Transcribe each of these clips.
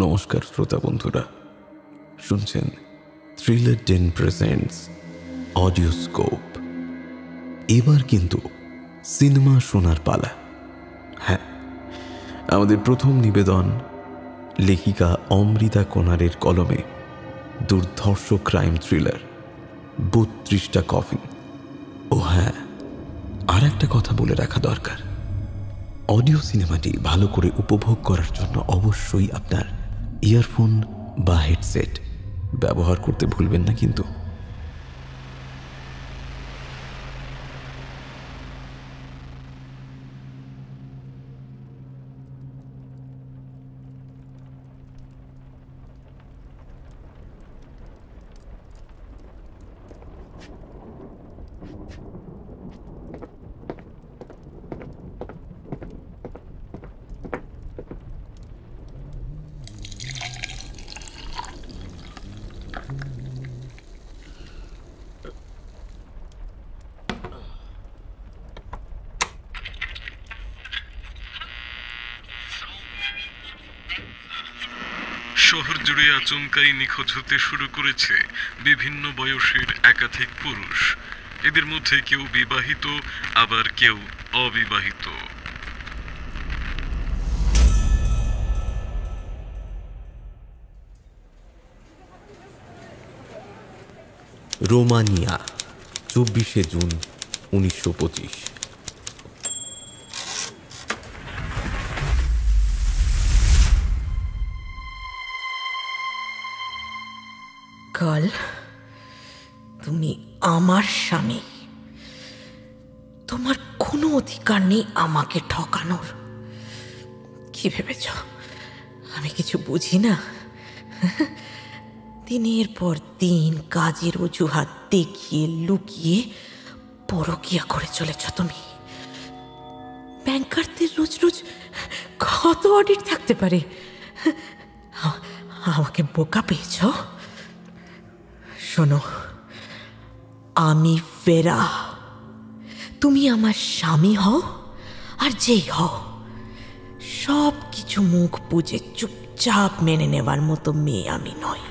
নমস্কার শ্রোতা বন্ধুরা, শুনছেন থ্রিলার ডেন প্রেজেন্টস অডিওস্কোপ। এবার কিন্তু সিনেমা শোনার পালা। হ্যাঁ, আমাদের প্রথম নিবেদন লেখিকা অমৃতা কোনারের কলমে দুর্ধর্ষ ক্রাইম থ্রিলার ৩২টা কফিন। ও হ্যাঁ, আর একটা কথা বলে রাখা দরকার, অডিও সিনেমাটি ভালো করে উপভোগ করার জন্য অবশ্যই আপনার ইয়ারফোন বা হেডসেট ব্যবহার করতে ভুলবেন না কিন্তু। শহর জুড়ে আচমকাই নিখোঁজ হতে শুরু করেছে বিভিন্ন বয়সের একাধিক পুরুষ। এদের মধ্যে কেউ বিবাহিত, আবার কেউ অবিবাহিত। রোমানিয়া, 24শে জুন 1925। কাল তুমি আমার স্বামী, তোমার কোনো অধিকার নেই আমাকে ঠকানোর। কি ভেবেছ আমি কিছু বুঝি না? দিনের পর দিন কাজের অজুহাত দেখিয়ে লুকিয়ে পরকিয়া করে চলেছ তুমি। ব্যাংকারদের রোজ রোজ কত অডিট থাকতে পারে? আমাকে বোকা পেয়েছ? শোনো, আমি ভেরা, তুমি আমার স্বামী হও আর যেই হও, সব কিছু মুখ বুজে চুপচাপ মেনে নেবার মতো মেয়ে আমি নই।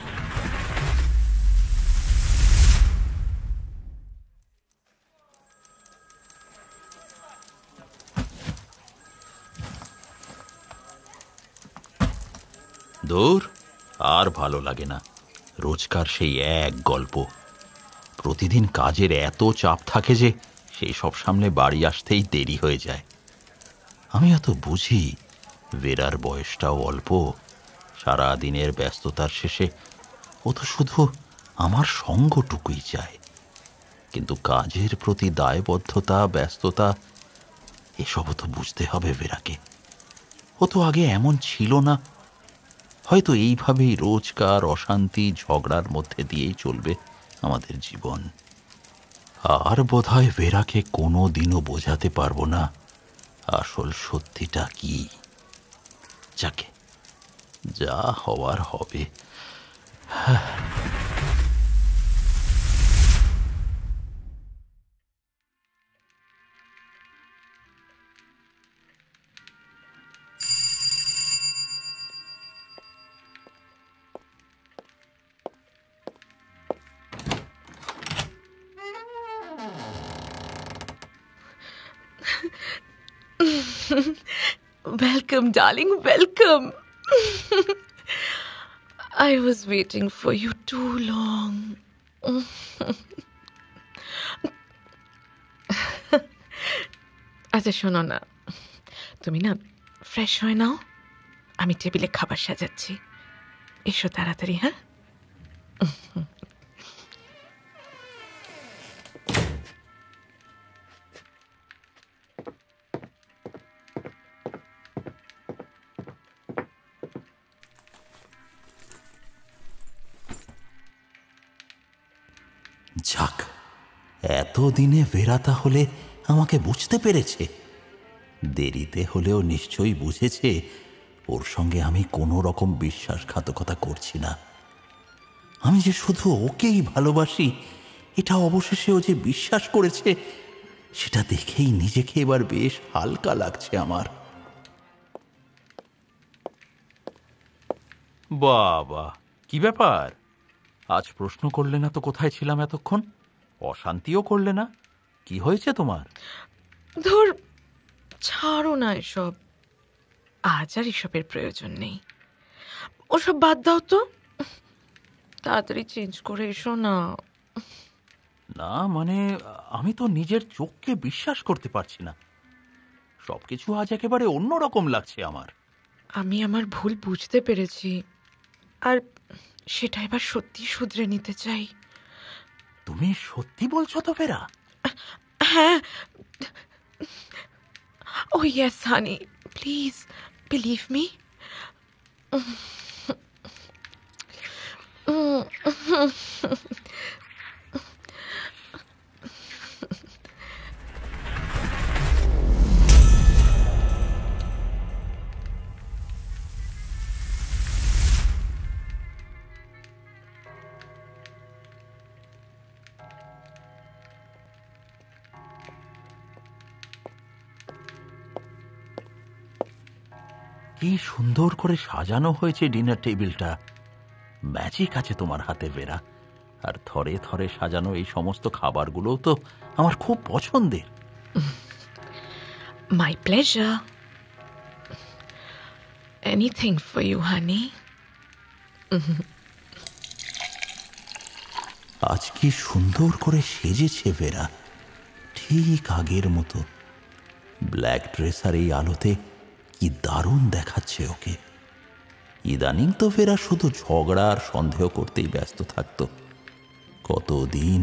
দূর, আর ভালো লাগে না। রোজকার সেই এক গল্প। প্রতিদিন কাজের এত চাপ থাকে যে সেই সব সামলে বাড়ি আসতেই দেরি হয়ে যায়। আমি এত বুঝি, ভেরার বয়সটাও অল্প। সারা দিনের ব্যস্ততার শেষে ও তো শুধু আমার সঙ্গটুকুই চায়। কিন্তু কাজের প্রতি দায়বদ্ধতা, ব্যস্ততা, এসবও তো বুঝতে হবে ভেরাকে। ও তো আগে এমন ছিল না। হয়তো এইভাবেই রোজকার অশান্তি, ঝগড়ার মধ্যে দিয়েই চলবে আমাদের জীবন। আর বোধহয় ভেরাকে কোনো দিনও বোঝাতে পারবো না আসল সত্যিটা কি। যাকে, যা হওয়ার হবে। Welcome, darling, welcome. I was waiting for you too long. আচ্ছা শোনো না, তুমি না ফ্রেশ হয়ে নাও, আমি টেবিলে খাবার সাজাচ্ছি। এসো তাড়াতাড়ি। হ্যাঁ, যাক, এতদিনে ভেরা তাহলে আমাকে বুঝতে পেরেছে। দেরিতে হলেও নিশ্চয়ই বুঝেছে ওর সঙ্গে আমি কোনো রকম বিশ্বাসঘাতকতা করছি না। আমি যে শুধু ওকেই ভালোবাসি, এটা অবশেষে ও যে বিশ্বাস করেছে, সেটা দেখেই নিজেকে এবার বেশ হালকা লাগছে আমার। বাবা, কি ব্যাপার? আজ প্রশ্ন করলে না তো কোথায় ছিলাম এতক্ষণ? অশান্তিও করলে না। কি হয়েছে তোমার? ধর, ছাড়ো না এসব। আজ আর এসবের প্রয়োজন নেই। ওসব বাদ দাও তো, তাড়াতাড়ি চেঞ্জ করে এসো না। না মানে, আমি তো নিজের চোখকে বিশ্বাস করতে পারছি না। সবকিছু আজ একেবারে অন্যরকম লাগছে আমার। আমি আমার ভুল বুঝতে পেরেছি, আর সেটা এবার সত্যি শুধরে নিতে চাই। তুমি সত্যি বলছো তো ফেরা? হ্যাঁ। ও yes honey, please believe me. কি সুন্দর করে সাজানো হয়েছে ডিনার টেবিলটা। ম্যাজিক আছে তোমার হাতে ফেরা। আর থরে থরে সাজানো এই সমস্ত খাবারগুলোও তো আমার খুব পছন্দের। My pleasure. Anything for you honey. আজ কি সুন্দর করে সেজেছে ফেরা, ঠিক আগের মতো। ব্ল্যাক ড্রেস আর এই আলোতে কি দারুণ দেখাচ্ছে ওকে। ইদানিং তো ফেরা শুধু ঝগড়া আর সন্দেহ করতেই ব্যস্ত থাকত। কতদিন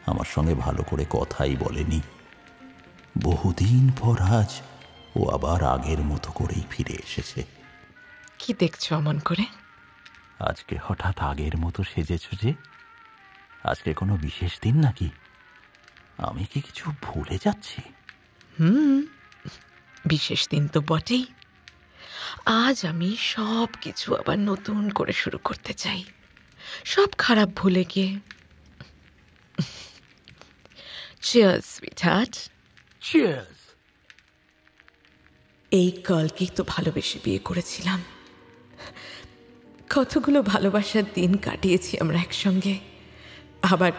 আমার সঙ্গে ভালো করে কথাই বলেনি। বহুদিন পর আজ ও আবার আগের মতো করেই ফিরে এসেছে। কি দেখছো অমন করে? আজকে হঠাৎ আগের মতো সেজেছ যে? আজকে কোনো বিশেষ দিন নাকি? আমি কি কিছু ভুলে যাচ্ছি? বিশেষ দিন তো বটেই। আজ আমি সব কিছু আবার নতুন করে শুরু করতে চাই, সব খারাপ ভুলে গিয়ে। Cheers sweetheart. চিয়ার্স। এই গার্লকেই তো ভালোবেসে বিয়ে করেছিলাম। কতগুলো ভালোবাসার দিন কাটিয়েছি আমরা একসঙ্গে। আবার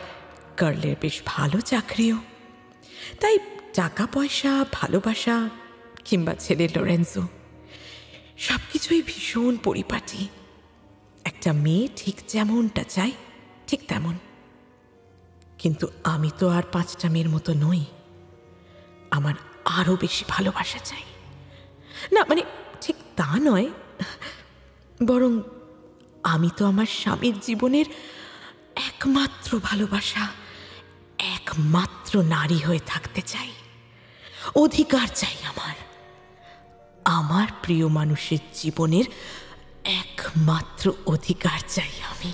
গার্লের বেশ ভালো চাকরিও। তাই টাকা পয়সা, ভালোবাসা কিংবা ছেলে লরেন্সো, সব কিছুই ভীষণ পরিপাটি। একটা মেয়ে ঠিক যেমনটা চাই ঠিক তেমন। কিন্তু আমি তো আর 5টা মেয়ের মতো নই। আমার আরো বেশি ভালোবাসা চাই। না মানে ঠিক তা নয়, বরং আমি তো আমার স্বামীর জীবনের একমাত্র ভালোবাসা, একমাত্র নারী হয়ে থাকতে চাই। অধিকার চাই আমার, আমার প্রিয় মানুষের জীবনের একমাত্র অধিকার চাই আমি।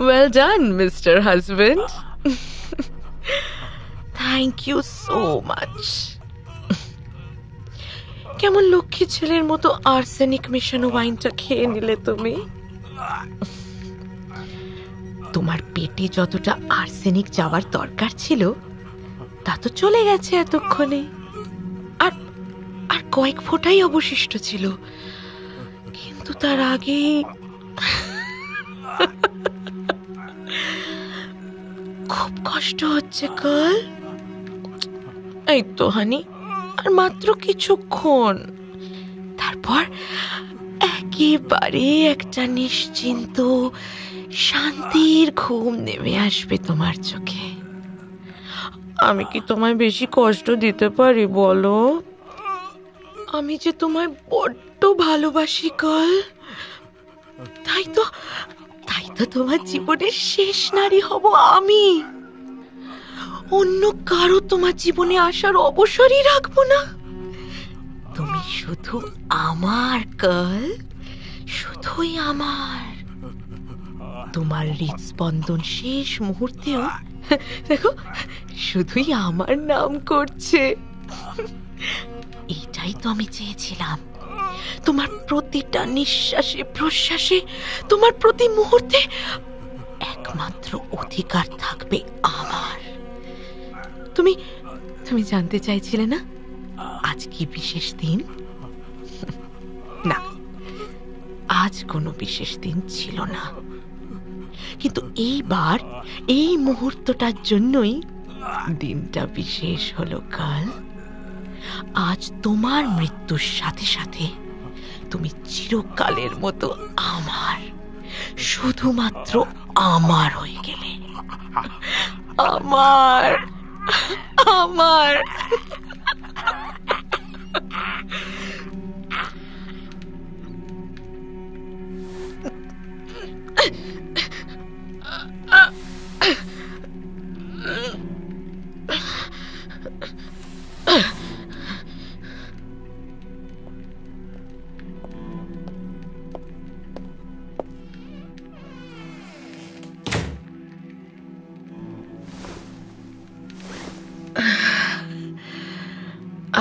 Well done, Mr. Husband. Thank you so much. কেমন লক্ষ্মী ছেলের মতো আর্সেনিক মেশানো ওয়াইনটা খেয়ে নিলে তুমি। তোমার পেটে যতটা আর্সেনিক যাওয়ার দরকার ছিল তা তো চলে গেছে এতক্ষণে। আর আর কয়েক ফোঁটাই অবশিষ্ট ছিল। কিন্তু তার আগে খুব কষ্ট হচ্ছে কাল। এই তো হানি, আর মাত্র কিছুক্ষণ, তারপর একেবারে একটা নিশ্চিন্ত শান্তির ঘুম নেমে আসবে তোমার চোখে। আমি কি তোমায় বেশি কষ্ট দিতে পারি বলো? আমি যে তোমায় বড্ড ভালোবাসি কাল। তাই তো তোমার জীবনের শেষ নারী হব আমি। অন্য কারো তোমার জীবনে আসার অবসরই রাখবো না। তুমি শুধু আমার কাল, শুধুই আমার। তোমার হৃদস্পন্দন শেষ মুহূর্তেও দেখো শুধুই আমার নাম করছে। এটাই তো আমি চেয়েছিলাম। তোমার প্রতিটা নিঃশ্বাসে প্রশ্বাসে, তোমার প্রতি মুহূর্তে একমাত্র অধিকার থাকবে আমার। তুমি জানতে চাইছিলে না আজ কি বিশেষ দিন? না, আজ কোনো বিশেষ দিন ছিল না, কিন্তু এইবার এই মুহূর্তটার জন্যই দিনটা বিশেষ হলো। কাল আজ তোমার মৃত্যুর সাথে সাথে তুমি চিরকালের মতো আমার, শুধুমাত্র আমার হয়ে গেলে। আমার আমার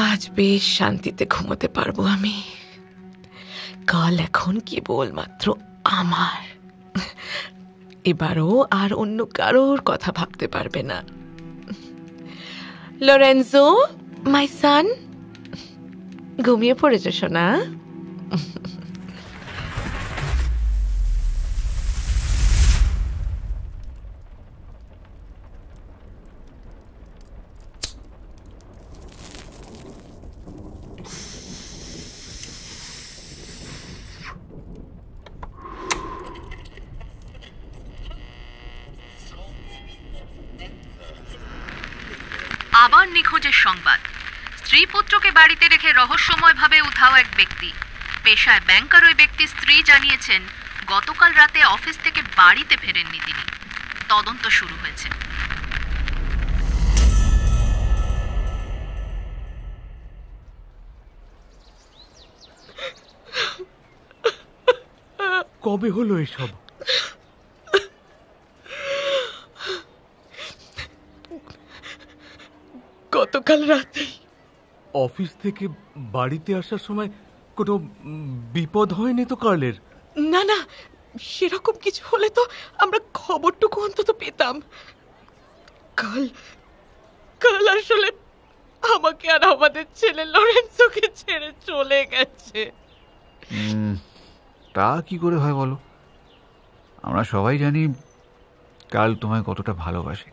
আজ বেশ শান্তিতে ঘুমোতে পারবো আমি। কাল এখন কেবলমাত্র আমার। এবারও আর অন্য কারোর কথা ভাবতে পারবে না। লরেন্জো, মাই সান, ঘুমিয়ে পড়েছ সোনা? আবার নিখোঁজের সংবাদ। স্ত্রী পুত্রকে বাড়িতে রেখে রহস্যময়ভাবে উধাও এক ব্যক্তি। পেশায় ব্যাংকার ওই ব্যক্তির স্ত্রী জানিয়েছেন গতকাল রাতে অফিস থেকে বাড়িতে ফেরেননি তিনি। তদন্ত শুরু হয়েছে। কবে হলো এসব? গতকাল রাতে। অফিস থেকে বাড়িতে আসার সময় কোনো বিপদ হয়নি তো কার্লের? না না, সেরকম কিছু হলে তো আমরা খবরটুকু অন্তত পেতাম। কাল কাল আসলে আমাকে আর আমাদের ছেলে লরেন্সোকে ছেড়ে চলে গেছে। তা কি করে হয় বলো? আমরা সবাই জানি কাল তোমায় কতটা ভালোবাসে,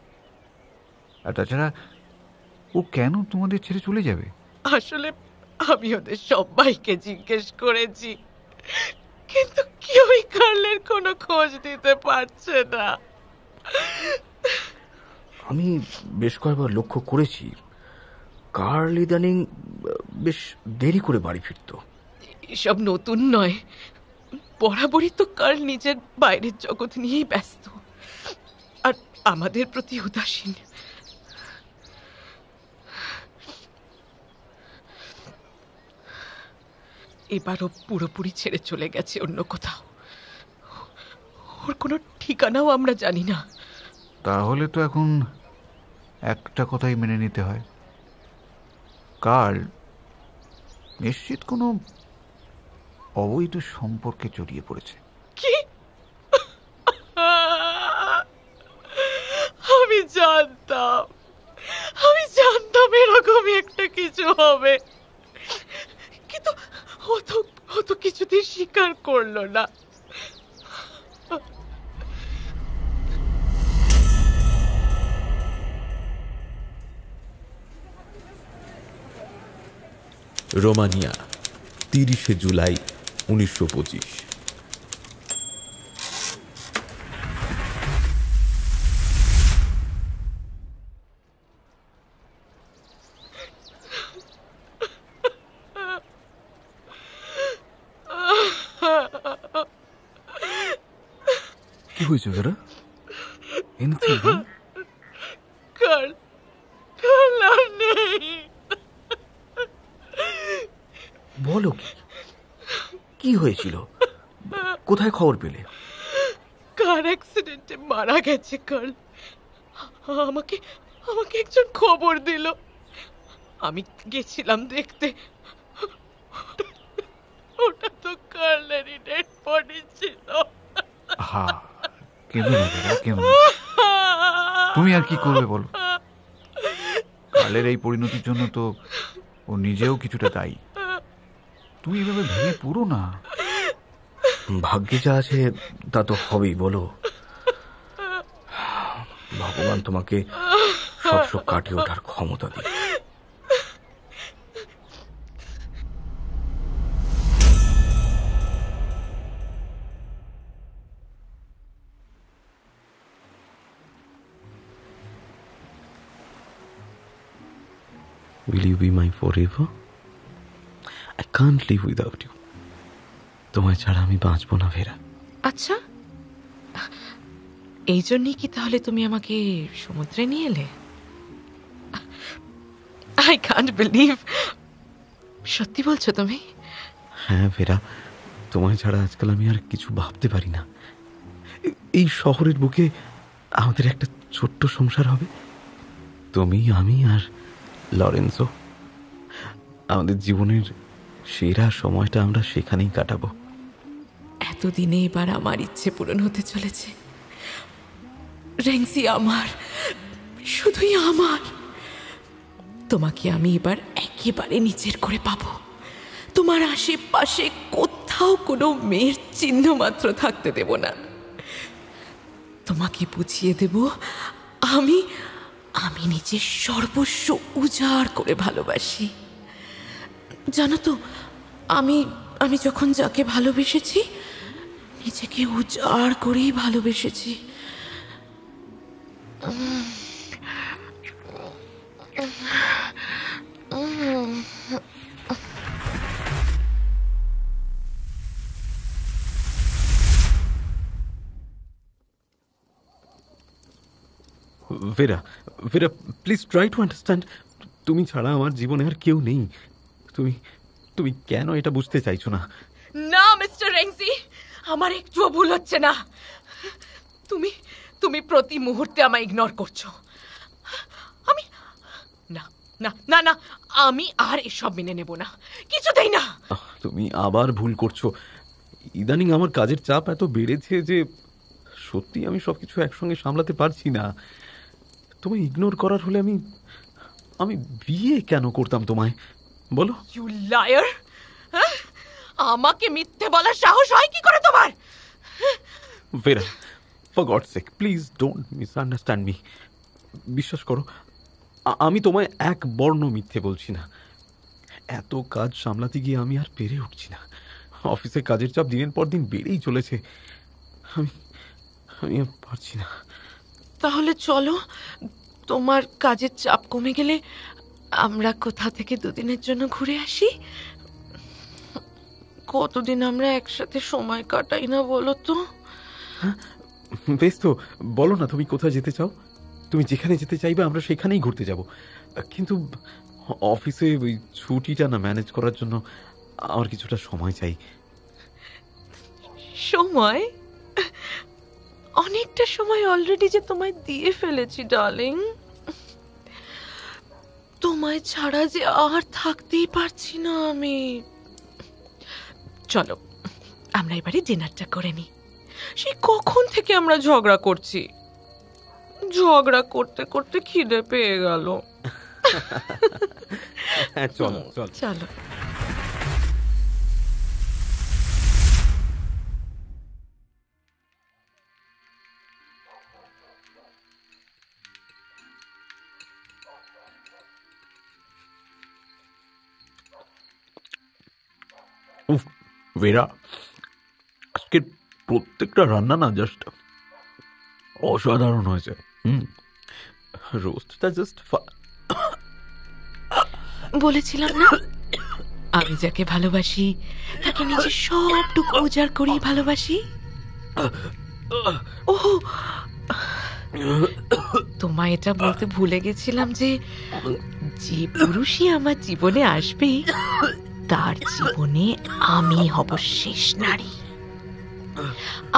আর তাছাড়া ও কেন তোমাদের ছেড়ে চলে যাবে? আসলে আমি ওদের সবাইকে জিজ্ঞেস করেছি, কিন্তু কেউই কার্লের কোনো খোঁজ দিতে পারছে না। আমি বেশ কয়েকবার লক্ষ্য করেছি কার্ল ইদানিং বেশ দেরি করে বাড়ি ফিরত। এসব নতুন নয়, বরাবরই তো কার্ল নিজের বাইরের জগৎ নিয়েই ব্যস্ত, আর আমাদের প্রতি উদাসীন। এবারও পুরোপুরি ছেড়ে চলে গেছে অন্য কোথাও। ওর কোনো ঠিকানাও আমরা জানি না। তাহলে তো এখন একটা কথাই মেনে নিতে হয়, কার্ল নিশ্চিত কোনো অবৈধ সম্পর্কে জড়িয়ে পড়েছে। কি? আমি জানতাম এরকমই একটা কিছু হবে, কিন্তু ও তো কিছুতেই স্বীকার করলো না। রোমানিয়া, 30 জুলাই 1925। কি হয়েছে দাদা? বলো কি হয়েছিল? কোথায় খবর পেলে? কার অ্যাক্সিডেন্টে মারা গেছে কার্ল। আমাকে একজন খবর দিল, আমি গেছিলাম দেখতে। ওটা তো কার্লেরই ডেড বডি ছিল। তুমি আর কি করবে বলো? কার্লের এই পরিণতির জন্য তো ও নিজেও কিছুটা দায়ী। তুমি এভাবে ভেঙে পড়ো না। ভাগ্যে যা আছে তা তো হবেই, বলো। ভগবান তোমাকে সব কাটিয়ে ওঠার ক্ষমতা দিই। Will you be my forever? I can't live without you. তোমায় ছাড়া আমি বাঁচবো না ভেরা। আচ্ছা, এই জন্যই কি তাহলে তুমি আমাকে সমুদ্রে নিয়ে এলে? I can't believe. সত্যি বলছো তুমি? হ্যাঁ ভেরা, তোমায় ছাড়া আজকাল আমি আর কিছু ভাবতে পারি না। এই শহরের বুকে আমাদের একটা ছোট্ট সংসার হবে, তুমি, আমি আর লরেন্সো। আমাদের জীবনের সেরা সময়টা আমরা সেখানেই কাটাবো। এতদিনে এবার আমার ইচ্ছে পূরণ হতে চলেছে। রেংসি আমার, শুধুই আমার। তোমাকে আমি এবার একেবারে নিজের করে পাবো। তোমার আশেপাশে কোথাও কোনো মেয়ের চিহ্ন মাত্র থাকতে দেব না। তোমাকে বুঝিয়ে দেব আমি আমি নিজের সর্বস্ব উজাড় করে ভালোবাসি। জানো তো, আমি আমি যখন যাকে ভালোবেসেছি, নিজেকে উজাড় করেই ভালোবেসেছি। ভেরা, ভেরা, প্লিজ ট্রাই টু আন্ডারস্ট্যান্ড। তুমি ছাড়া আমার জীবনে আর কেউ নেই। তুমি তুমি কেন এটা বুঝতে চাইছো না? না মিস্টার রেংসি, আমার একটুও ভুল হচ্ছে না। তুমি তুমি প্রতি মুহূর্তে আমায় ইগনোর করছো। আমি না না না না আমি আর এসব মেনে নেব না, কিছুতেই না। তুমি আবার ভুল করছো। ইদানিং আমার কাজের চাপ এত বেড়েছে যে সত্যি আমি সবকিছু একসঙ্গে সামলাতে পারছি না। তুমি ইগনোর করার হলে আমি আমি বিয়ে কেন করতাম তোমায়, বলো? You liar! আমাকে মিথ্যে বলার সাহস হয় কি করে তোমার? Vera, for God's sake please don't misunderstand me. বিশ্বাস করো, আমি তোমায় এক বর্ণ মিথ্যে বলছি না। এত কাজ সামলাতে গিয়ে আমি আর পেরে উঠছি না। অফিসে কাজের চাপ দিনের পর দিন বেড়েই চলেছে। আমি আর পারছি না। তাহলে চলো, তোমার কাজের চাপ কমে গেলে আমরা কোথা থেকে দুদিনের জন্য ঘুরে আসি। কতদিন আমরা একসাথে সময় কাটাই না বলো তো? বেশ তো, বলো না তুমি কোথায় যেতে চাও। তুমি যেখানে যেতে চাইবে আমরা সেখানেই ঘুরতে যাব। কিন্তু অফিসে ওই ছুটিটা না ম্যানেজ করার জন্য আমার কিছুটা সময় চাই। সময়? অনেকটা সময় অলরেডি যে তোমায় দিয়ে ফেলেছি ডার্লিং। তোমায় ছাড়া যে আর থাকতেই পারছি না আমি। চলো আমরা এবারে ডিনারটা করে নি। সেই কখন থেকে আমরা ঝগড়া করছি, ঝগড়া করতে করতে খিদে পেয়ে গেল। চলো চলো চলো। ভেরা, আজকের প্রত্যেকটা রান্না না জাস্ট অসাধারণ হয়েছে। রোস্টটা জাস্ট বলেছিলাম না, আমি যাকে ভালোবাসি তাকে নিজের সবটুকু উজাড় করেই ভালোবাসি। ও, তোমায় এটা বলতে ভুলে গেছিলাম যে যে পুরুষই আমার জীবনে আসবে তার জীবনে আমি হব শেষ নারী।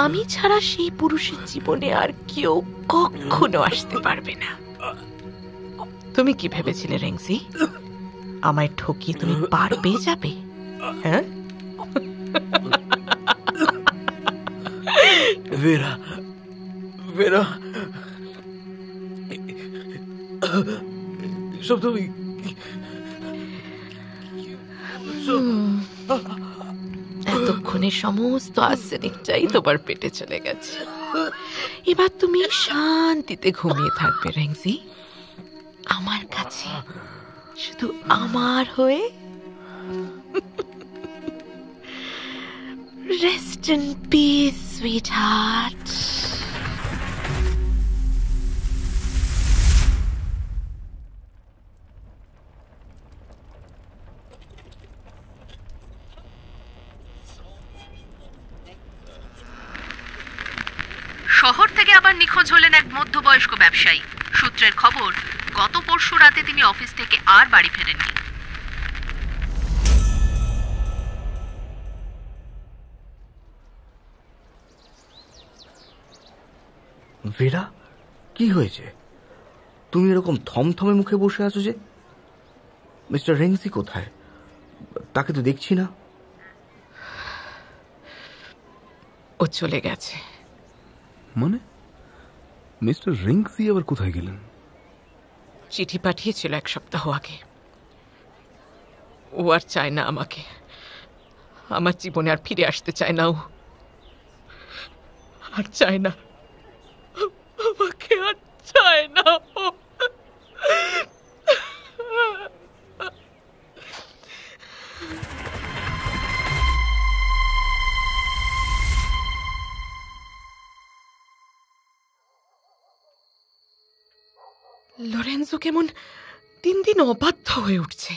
আমি ছাড়া সেই পুরুষের জীবনে আর কেউ কখনো আসতে পারবে না। তুমি কি ভেবেছিলে রেংসি, আমায় ঠকিয়ে তুমি পার পেয়ে যাবে? হ্যাঁ ভেরা, ভেরা, সব তুমি এতক্ষণে সমস্ত আর্সেনিকটাই তোমার পেটে চলে গেছে। এবার তুমি শান্তিতে ঘুমিয়ে থাকবে রেংজি, আমার কাছে, শুধু আমার হয়ে। Rest in peace sweetheart. শহর থেকে আবার নিখোঁজ হলেন এক মধ্যবয়স্ক ব্যবসায়ী। সূত্রের খবর, গত পরশু রাতে তিনি অফিস থেকে আর বাড়ি ফেরেননি। ভেরা, কি হয়েছে? তুমি এরকম থমথমে মুখে বসে আছো যে? মিস্টার রেংজি কোথায়? তাকে তো দেখছি না। ও চলে গেছে। মানে মিস্টার রিংসি আবার কোথায় গেলেন? চিঠি পাঠিয়েছিল 1 সপ্তাহ আগে। ও আর চায় না আমাকে, আমার জীবনে আর ফিরে আসতে চায় না। ও আর চায় না, আমাকে আর চায় না। লরেন্জো কেমন দিন দিন অবাধ্য হয়ে উঠছে।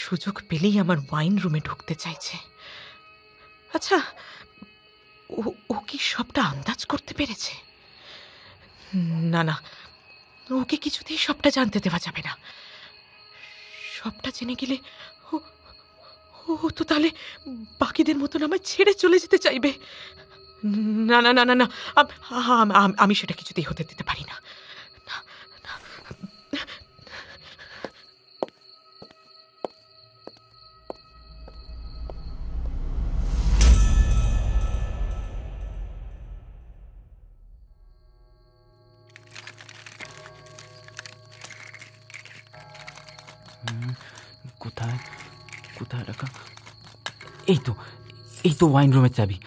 সুযোগ পেলেই আমার ওয়াইন রুমে ঢুকতে চাইছে। আচ্ছা, ও কি সবটা আন্দাজ করতে পেরেছে? না না, ওকে কিছুতেই সবটা জানতে দেওয়া যাবে না। সবটা জেনে গেলে ও তো তাহলে বাকিদের মতন আমায় ছেড়ে চলে যেতে চাইবে। না না না না না, আমি সেটা কিছুতেই হতে দিতে পারি না। কোথায় কোথায় রাখা? এই তো ওয়াইন রুমের চাবি।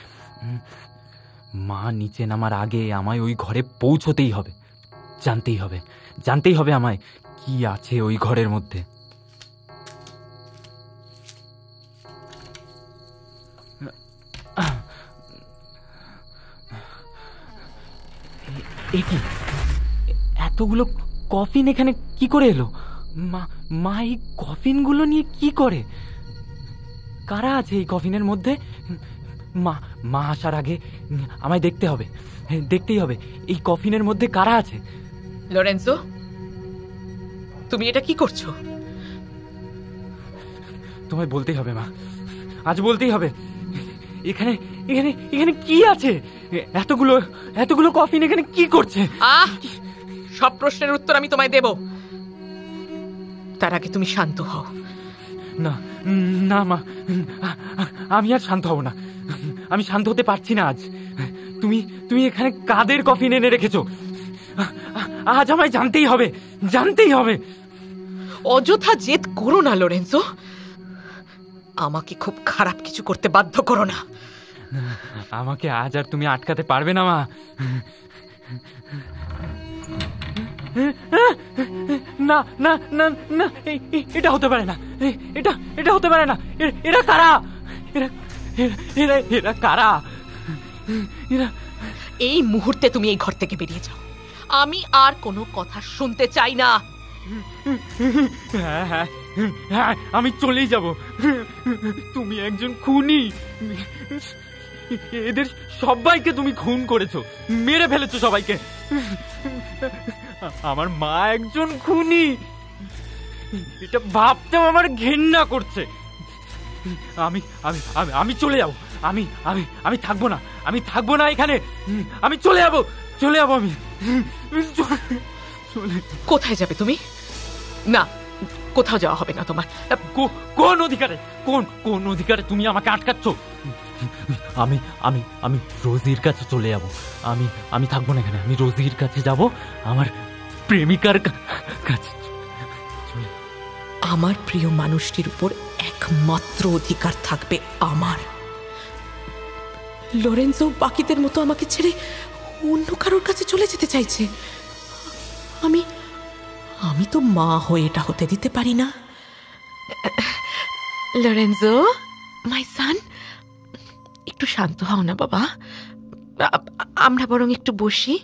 মা নিচে নামার আগে আমায় ওই ঘরে পৌঁছতেই হবে। জানতেই হবে আমায় কি আছে ওই ঘরের মধ্যে। কি এতগুলো কফিন এখানে কি করে এলো? মা এই কফিনগুলো নিয়ে কি করে? কারা আছে এই কফিনের মধ্যে? মা আসার আগে আমায় দেখতেই হবে এই কফিনের মধ্যে কারা আছে। লরেন্জো, তুমি এটা কি করছো? তোমায় বলতেই হবে মা, আজ বলতেই হবে। এখানে এখানে এখানে কি আছে? এতগুলো কফিন এখানে কি করছে? সব প্রশ্নের উত্তর আমি তোমায় দেব, তার আগে তুমি শান্ত হও। না না মা, আমি আর শান্ত হব না। আমি শান্ত হতে পারছি না আজ। তুমি এখানে কাদের কফিন এনে রেখেছো? আজ আমায় জানতেই হবে। অযথা জেদ করো না লরেন্জো, আমাকে খুব খারাপ কিছু করতে বাধ্য করো না। আমাকে আজ আর তুমি আটকাতে পারবে না মা। না না না না, এটা হতে পারে না। এটা হতে পারে না। এরা কারা? এরা কারা? এই মুহূর্তে তুমি এই ঘর থেকে বেরিয়ে যাও। আমি আর কোনো কথা শুনতে চাই না। হ্যাঁ, আমি চলেই যাব। তুমি একজন খুনি। এদের সবাইকে তুমি খুন করেছো, মেরে ফেলেছো সবাইকে। আমার মা একজন খুনি, এটা ভাবতেও আমার ঘেন্না করছে। আমি চলে যাবো। আমি থাকবো না এখানে। আমি চলে যাবো। আমি কোথায় যাবে তুমি? না, কোথাও যাওয়া হবে না তোমার। কোন অধিকারে তুমি আমাকে আটকাচ্ছ? আমি রোজির কাছে চলে যাব। আমি থাকবো না এখানে। আমি রোজির কাছে যাব, আমার প্রেমিকার কাছে। আমার প্রিয় মানুষটির উপর একমাত্র অধিকার থাকবে আমার। লরেন্সো বাকিদের মতো আমাকে ছেড়ে অন্য কারোর কাছে চলে যেতে চাইছে। আমি তো মা হয়ে এটা হতে দিতে পারি না। লরেন্সো, মাই সান, একটু শান্ত হও না বাবা। আমরা বরং একটু বসি,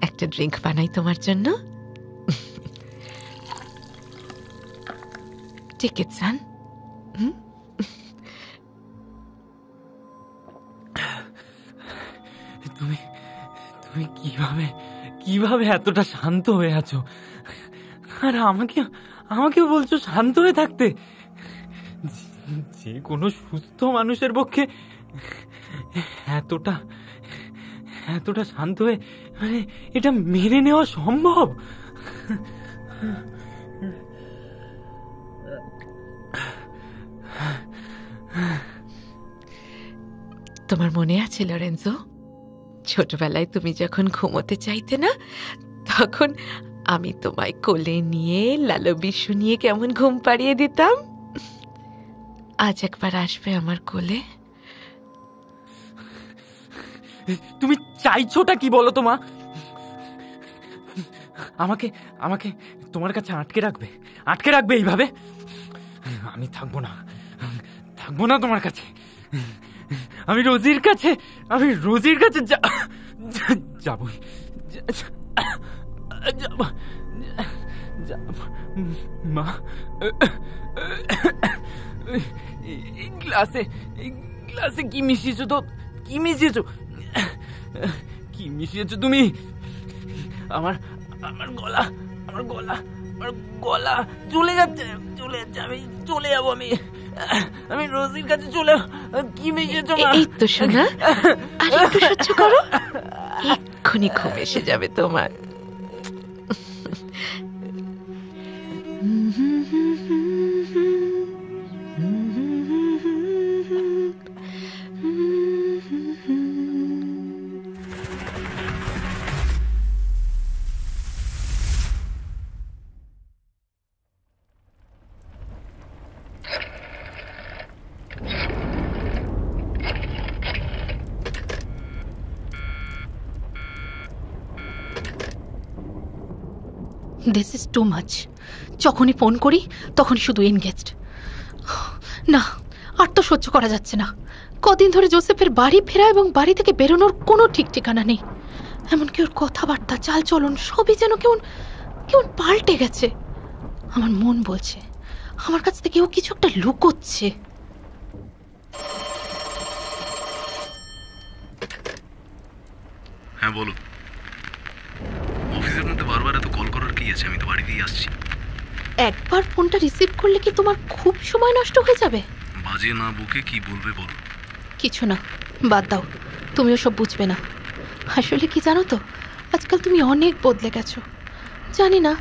একটা ড্রিঙ্ক বানাই তোমার জন্য। টেক ইট সান। তুমি কিভাবে এতটা শান্ত হয়ে আছো? আর আমাকেও বলছো শান্ত হয়ে থাকতে? যে কোনো সুস্থ মানুষের পক্ষে এতটা শান্ত হয়ে মানে এটা মেনে নেওয়া সম্ভব? তোমার মনে আছে লরেন্সো, ছোটবেলায় তুমি যখন ঘুমোতে চাইতে না, তখন আমি তোমায় কোলে নিয়ে লালবি শুনিয়ে কেমন ঘুম পাড়িয়ে দিতাম? আজ একবার আসবে আমার কোলে? তুমি চাইছোটা কি বলো তো মা? আমাকে তোমার কাছে আটকে রাখবে এইভাবে? আমি থাকবো না তোমার কাছে। আমি রোজির কাছে যাবই। মা, গ্লাসে কি মিশিয়েছো তুমি? আমার গলা চলে যাচ্ছে। আমি চলে যাবো। আমি রোজির কাছে চলে। কি মিশিয়েছো মা? এই তো শোনা, আর একটু সহ্য করো, এক্ষুনি ঘুম এসে যাবে তোমার। This is too much. যখনই ফোন করি তখনই শুধু এনগেজড। না, আর তো সহ্য করা যাচ্ছে না। কদিন ধরে জোসেফের বাড়ি ফেরা এবং বাড়ি থেকে বেরোনোর কোনো ঠিক ঠিকানা নেই। এমনকি ওর কথাবার্তা, চালচলন সবই যেন কেমন পাল্টে গেছে। আমার মন বলছে আমার কাছ থেকে ও কিছু একটা লুকোচ্ছে। হ্যাঁ বলো। অফিসের মধ্যে বারবার এত কল করার কি আছে? আমি তো বাড়িতেই আসছি। একবার ফোনটা রিসিভ করলে কি তোমার খুব সময় নষ্ট হয়ে যাবে? বাজে না বকে কি বলবে বলো। কিছু না, বাদ দাও, তুমিও সব বুঝবে না। আসলে কি জানো তো, আজকাল তুমি অনেক বদলে গেছো। জানি না,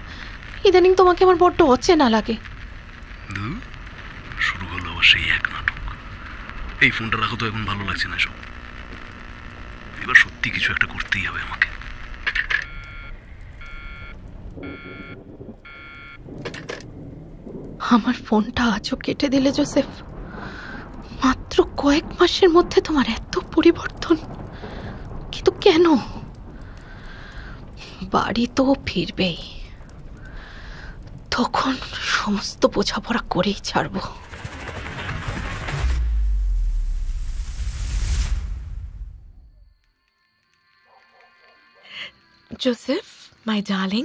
ইদানিং তোমাকে আমার বড্ড অচেনা লাগে। শুরু হলো আবার সেই এক নাটক। এই ফোনটা রাখো তো, এখন ভালো লাগছে না সব। এবার সত্যি কিছু একটা করতেই হবে আমাকে। আমার ফোনটা আজও কেটে দিলে জোসেফ। মাত্র কয়েক মাসের মধ্যে তোমার এত পরিবর্তন, কিন্তু কেন? বাড়ি তো ফিরবেই, তখন সমস্ত বোঝাপড়া করেই ছাড়বো। জোসেফ, মাই ডার্লিং,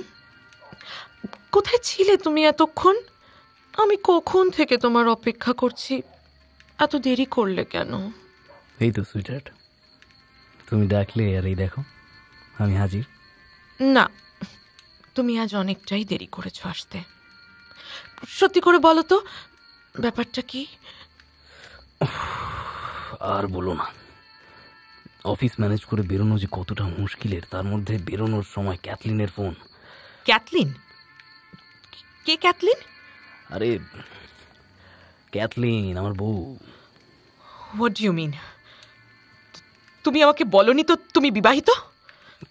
কোথায় ছিলে তুমি এতক্ষণ? আমি কখন থেকে তোমার অপেক্ষা করছি। এত দেরি করলে কেন? এই তো সুইটহার্ট, তুমি ডাকলে আর এই দেখো আমি হাজির। না, তুমি আজ অনেকটাই দেরি করেছো আসতে। সত্যি করে বলো তো, ব্যাপারটা কি? আর বলো না, অফিস ম্যানেজ করে বেরোনো যে কতটা মুশকিলের। তার মধ্যে বেরোনোর সময় ক্যাথলিনের ফোন। ক্যাথলিন? কে ক্যাথলিন? আরে ক্যাথলিন, আমার বউ। What do you mean? তুমি আমাকে বলনি তো তুমি বিবাহিত?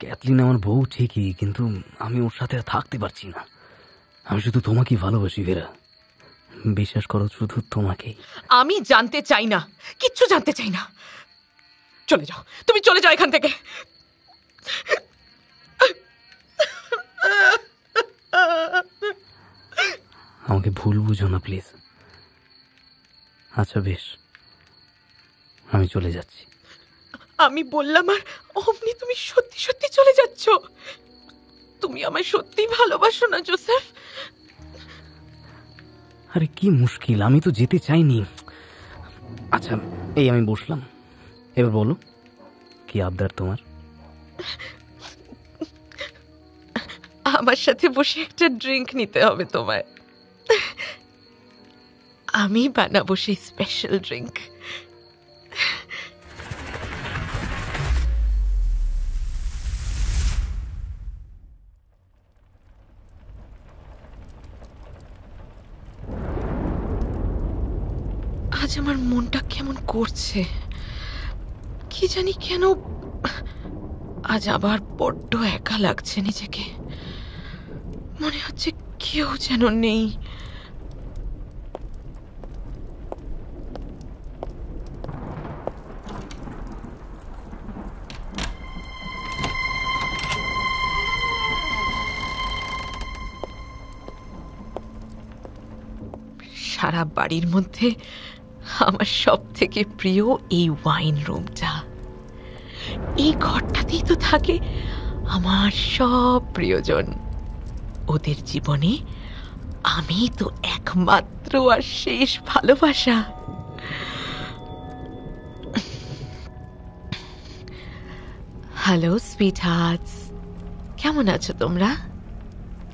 ক্যাথলিন আমার বউ ঠিকই, কিন্তু আমি ওর সাথে আর থাকতে পারছি না। আমি শুধু তোমাকেই ভালোবাসি ভেরা, বিশ্বাস করো, শুধু তোমাকেই। আমি জানতে চাই না, কিচ্ছু জানতে চাই না। চলে যাও, তুমি চলে যাও এখান থেকে। আমাকে ভুল বুঝো না প্লিজ। আচ্ছা বেশ, আমি চলে যাচ্ছি। আমি বললাম আর অমনি তুমি সত্যি সত্যি চলে যাচ্ছ? তুমি আমায় সত্যি ভালোবাসো না জোসেফ? আরে কি মুশকিল, আমি তো যেতে চাইনি। আচ্ছা এই আমি বসলাম, এবার বলো কি আবদার তোমার? আমার সাথে বসে একটা ড্রিঙ্ক নিতে হবে তোমায়। আমি বানাবো সেই স্পেশাল ড্রিঙ্ক। আজ আমার মনটা কেমন করছে, কি জানি কেন। আজ আবার বড্ড একা লাগছে নিজেকে, মনে হচ্ছে কেউ যেন নেই। সারা বাড়ির মধ্যে আমার সব থেকে প্রিয় এই ওয়াইন রুমটা। এই ঘরটাতেই তো থাকে আমার সব প্রিয়জন। ওদের জীবনে আমি তো একমাত্র আর শেষ ভালোবাসা। হ্যালো সুইট হার্টস, কেমন আছো তোমরা?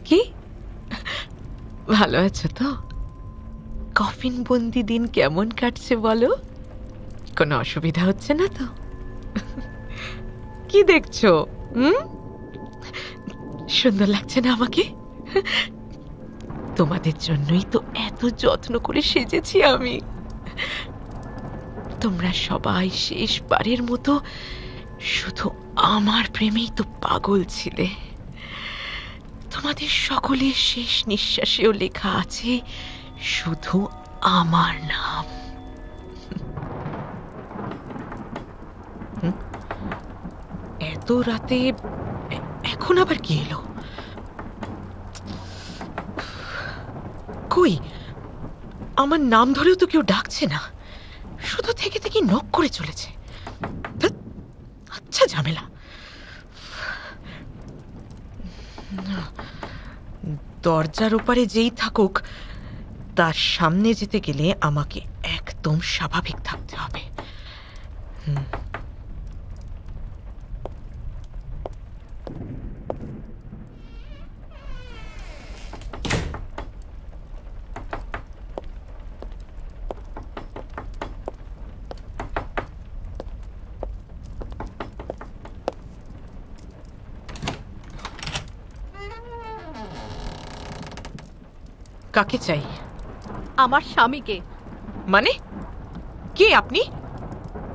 কি ভালো আছো তো? কফিন বন্দি দিন কেমন কাটছে বলো? কোনো অসুবিধা হচ্ছে না তো? কি দেখছো? সুন্দর লাগছে না আমাকে? তোমাদের জন্যই তো এত যত্ন করে সেজেছি আমি। তোমরা সবাই শেষবারের মতো শুধু আমার প্রেমেই তো পাগল ছিলে। তোমাদের সকলের শেষ নিঃশ্বাসেও লেখা আছে শুধু আমার নাম। এত রাতে এখন আবার কি এলো? কই, আমার নাম ধরেও তো কেউ ডাকছে না, শুধু থেকে থেকে নক করে চলেছে। আচ্ছা ঝামেলা। দরজার ওপারে যেই থাকুক, তার সামনে যেতে গেলে আমাকে একদম স্বাভাবিক থাকতে হবে। কাকে চাই? আমার স্বামীকে। মানে কে আপনি?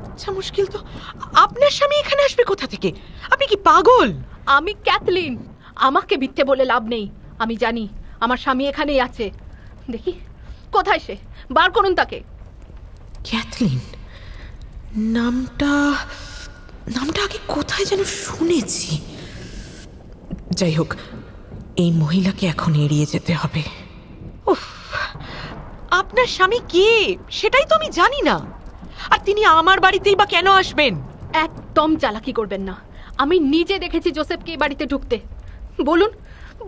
আচ্ছা মুশকিল তো, আপনার স্বামী এখানে আসবে কোথা থেকে? আপনি কি পাগল? আমি ক্যাথলিন, আমাকে মিথ্যে বলে লাভ নেই। আমি জানি আমার স্বামী এখানেই আছে। দেখি কোথায় সে, বার করুন তাকে। ক্যাথলিন নামটা আগে কোথায় যেন শুনেছি। যাই হোক, এই মহিলাকে এখন এড়িয়ে যেতে হবে। উফ, আপনার স্বামী কে সেটাই তো আমি জানি না, আর তিনি আমার বাড়িতেই বা কেন আসবেন? একদম চালাকি করবেন না, আমি নিজে দেখেছি জোসেফকে এই বাড়িতে ঢুকতে। বলুন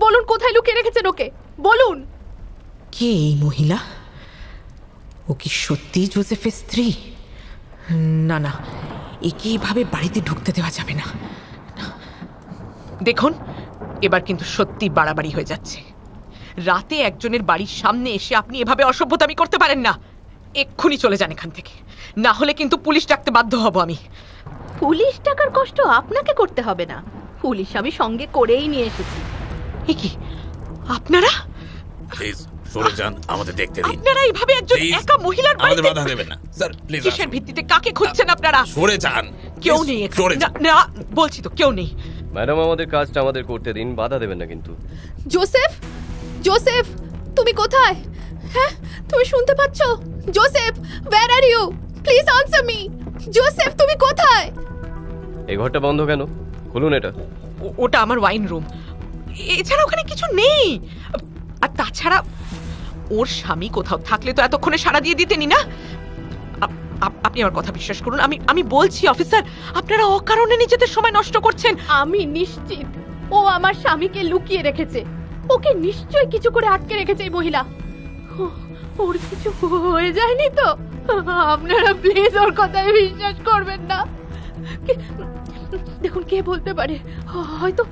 বলুন কোথায় লুকিয়ে রেখেছেন ওকে, বলুন। কে এই মহিলা? ও কি সত্যি জোসেফের স্ত্রী? না না, একে এভাবে বাড়িতে ঢুকতে দেওয়া যাবে না। দেখুন, এবার কিন্তু সত্যি বাড়াবাড়ি হয়ে যাচ্ছে। রাতে একজনের বাড়ির সামনে এসে আপনি এভাবে অসভ্যতামি করতে পারেন না। এক্ষুনি চলে যান এখান থেকে, না হলে কিন্তু পুলিশ ডাকতে বাধ্য হব আমি। পুলিশ ডাকার কষ্ট আপনাকে করতে হবে না, পুলিশ আমি সঙ্গে করেই নিয়ে এসেছি। এ কি আপনারা? প্লিজ সরে যান, আমাদের দেখতে দিন। আপনারা এইভাবে একজন একা মহিলার আমাদের বাড়িতে বাধা দেবেন না স্যার, প্লিজ। কিসের ভিত্তিতে কাকে খুঁজছেন আপনারা? সরে যান। কেউ নেই এখানে। না বলছি তো কেউ নেই। ম্যাডাম, আমাদের কাজটা আমাদের করতে দিন, বাধা দেবেন না কিন্তু। জোসেফ, জোসেফ, তুমি কোথায়? হ্যাঁ, তুমি শুনতে পাচ্ছ? Joseph, where are you? Please answer me. Joseph, তুমি কোথায়? এই ঘরটা বন্ধ কেন? খুলুন এটা। ওটা আমার ওয়াইন রুম, এছাড়া ওখানে কিছু নেই। আর তাছাড়া ওর স্বামী কোথাও থাকলে তো এতক্ষণে সাড়া দিয়ে দিতেনি না। আপনি আমার কথা বিশ্বাস করুন, আমি বলছি অফিসার, আপনারা অকারণে নিজেদের সময় নষ্ট করছেন। আমি নিশ্চিত ও আমার স্বামীকে লুকিয়ে রেখেছে। ওকে নিশ্চয়ই কিছু করে আটকে রেখেছে এই মহিলা। ওর কিছু হয়ে যায়নি তো? আপনারা প্লিজ ওর কথায় বিশ্বাস করবেন না। দেখুন, কে বলতে পারে, হয়তো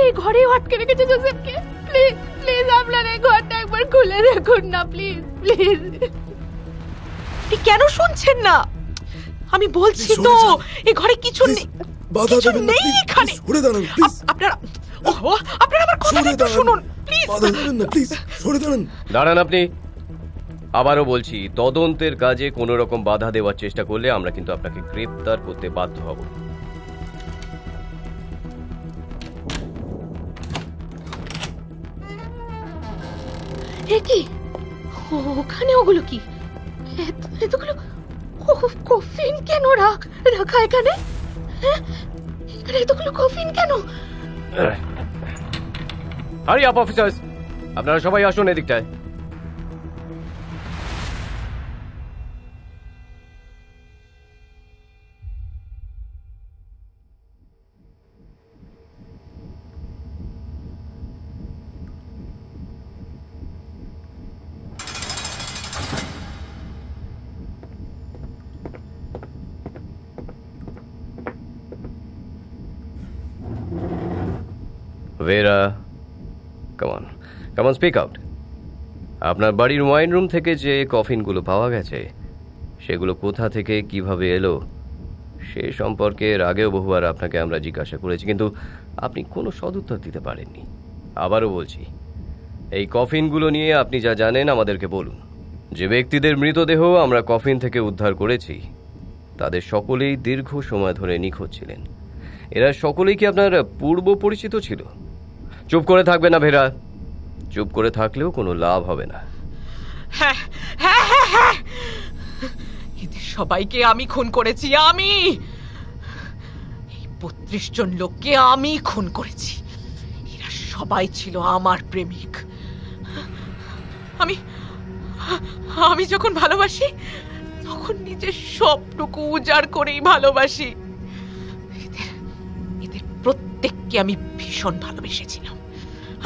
এই ঘরেও আটকে রেখেছে জোসেফকে। প্লিজ প্লিজ আপনারা এই ঘরটা একবার খুলে দেখুন না, প্লিজ প্লিজ। কেন শুনছেন না? আমি বলছি তো এই ঘরে কিছু নেই, নেই এখানে। আপনারা আমার কথাটা একটু শুনুন প্লিজ। দাঁড়ান আপনি। আবারও বলছি, তদন্তের কাজে কোনো রকম বাধা দেওয়ার চেষ্টা করলে আমরা কিন্তু আপনাকে গ্রেফতার করতে বাধ্য হব। কি ওখানে ওগুলো কি? এতগুলো কফিন কেন রাখা এখানে? এতগুলো কফিন কেন? হারি আপ অফিসার্স, আপনারা সবাই আসুন এদিকটায়। Vera, come on, speak out. আপনার বাড়ির ওয়াইন রুম থেকে যে কফিনগুলো পাওয়া গেছে সেগুলো কোথা থেকে কিভাবে এলো সে সম্পর্কে এর আগেও বহুবার আপনাকে আমরা জিজ্ঞাসা করেছি, কিন্তু আপনি কোনো সদুত্তর দিতে পারেননি। আবারও বলছি, এই কফিনগুলো নিয়ে আপনি যা জানেন আমাদেরকে বলুন। যে ব্যক্তিদের মৃতদেহ আমরা কফিন থেকে উদ্ধার করেছি তাদের সকলেই দীর্ঘ সময় ধরে নিখোঁজ ছিলেন। এরা সকলেই কি আপনার পূর্ব পরিচিত ছিল? চুপ করে থাকবে না ভেরা, চুপ করে থাকলেও কোনো লাভ হবে না। হ্যাঁ, এদের সবাইকে আমি খুন করেছি। আমি এই 32 জন লোককে আমি খুন করেছি। এরা সবাই ছিল আমার প্রেমিক। আমি যখন ভালোবাসি তখন নিজের সবটুকু উজাড় করেই ভালোবাসি। এদের প্রত্যেককে আমি ভীষণ ভালোবেসেছিলাম।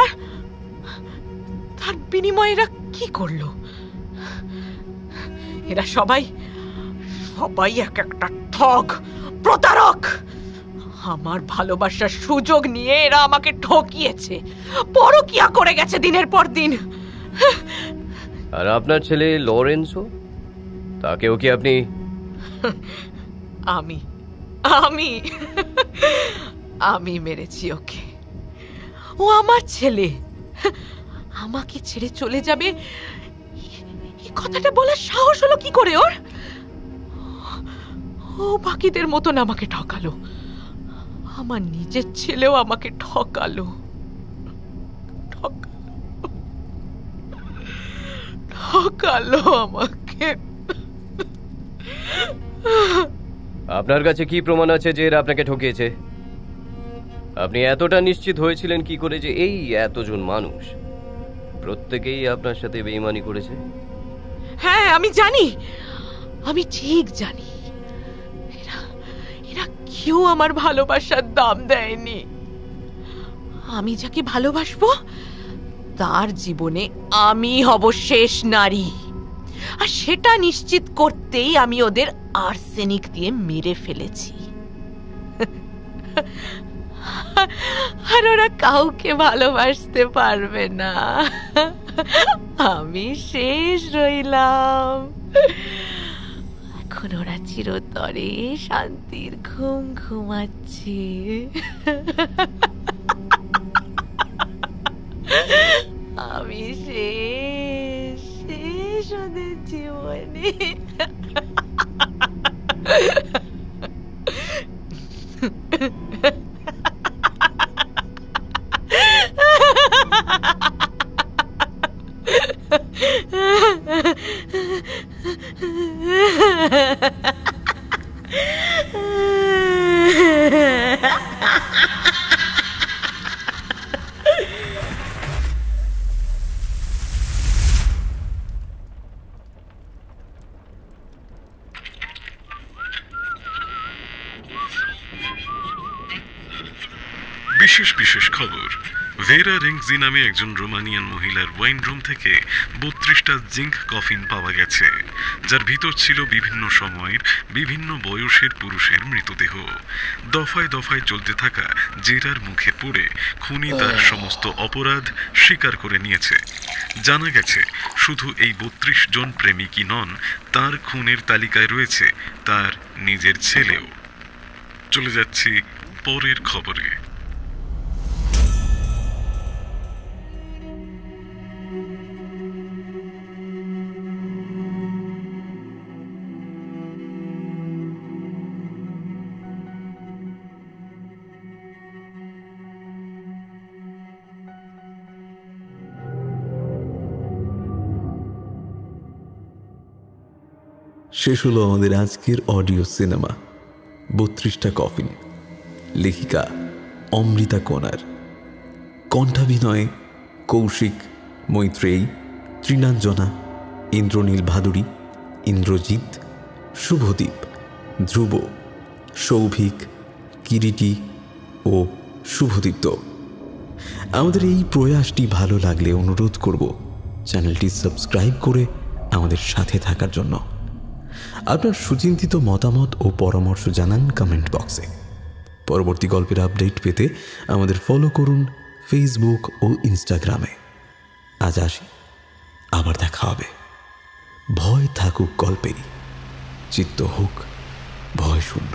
আর তার বিনিময়ে এরা কি করলো? এরা সবাই এক একটা ঠগ, প্রতারক। আমার ভালোবাসার সুযোগ নিয়ে এরা আমাকে ঠকিয়েছে, পরকিয়া করে গেছে দিনের পর দিন। আর আপনার ছেলে লরেন্সো, তাকেও কি আপনি? আমি মেরেছি ওকে। ও আমার ছেলে, আমাকে ছেড়ে চলে যাবে এই কথাটা বলার সাহস হলো কি করে ওর? ও বাকিদের মতন আমাকে ঠকালো, আমার নিজের ছেলেও আমাকে ঠকালো আমাকে। আপনার কাছে কি প্রমাণ আছে যে এরা আপনাকে ঠকিয়েছে? আপনি এতটা নিশ্চিত হয়েছিলেন কি করে যে এই এতজন মানুষ প্রত্যেকেই আপনার সাথে বেঈমানি করেছে? হ্যাঁ, আমি ঠিক জানি। এরা কেউ আমার ভালোবাসার দাম দেয়নি। আমি যাকে ভালোবাসবো তার জীবনে আমি হব শেষ নারী, আর সেটা নিশ্চিত করতেই আমি ওদের আর্সেনিক দিয়ে মেরে ফেলেছি। আর ওরা কাউকে ভালোবাসতে পারবে না। আমি শেষ রইলাম। এখন ওরা চিরতরে শান্তির ঘুম ঘুমাচ্ছে। আমি শেষ ওদের জীবনে। বিশেষ বিশেষ খবর। ভেরা রেংজি নামে একজন রোমানিয়ান মহিলার ওয়াইন রুম থেকে 32টা জিঙ্ক কফিন পাওয়া গেছে, যার ভিতর ছিল বিভিন্ন সময়ের বিভিন্ন বয়সের পুরুষের মৃতদেহ। দফায় দফায় চলতে থাকা জেরার মুখে পড়ে খুনি তার সমস্ত অপরাধ স্বীকার করে নিয়েছে। জানা গেছে শুধু এই 32 জন প্রেমিকই নন, তার খুনের তালিকায় রয়েছে তার নিজের ছেলেও। চলে যাচ্ছি পরের খবরে। শেষ হলো আমাদের আজকের অডিও সিনেমা 32টা কফিন। লেখিকা অমৃতা কোনার, কণ্ঠাভিনয়ে কৌশিক, মৈত্রেয়ী, ত্রিনাঞ্জনা, ইন্দ্রনীল ভাদুরী, ইন্দ্রজিৎ, শুভদীপ, ধ্রুব, সৌভিক, কিরিটি ও শুভদীপ্ত। আমাদের এই প্রয়াসটি ভালো লাগলে অনুরোধ করব চ্যানেলটি সাবস্ক্রাইব করে আমাদের সাথে থাকার জন্য। আপনার সুচিন্তিত মতামত ও পরামর্শ জানান কমেন্ট বক্সে। পরবর্তী গল্পের আপডেট পেতে আমাদের ফলো করুন ফেসবুক ও ইনস্টাগ্রামে। আজ আসি, আবার দেখা হবে। ভয় থাকুক গল্পেরই, চিত্ত হোক ভয় শূন্য।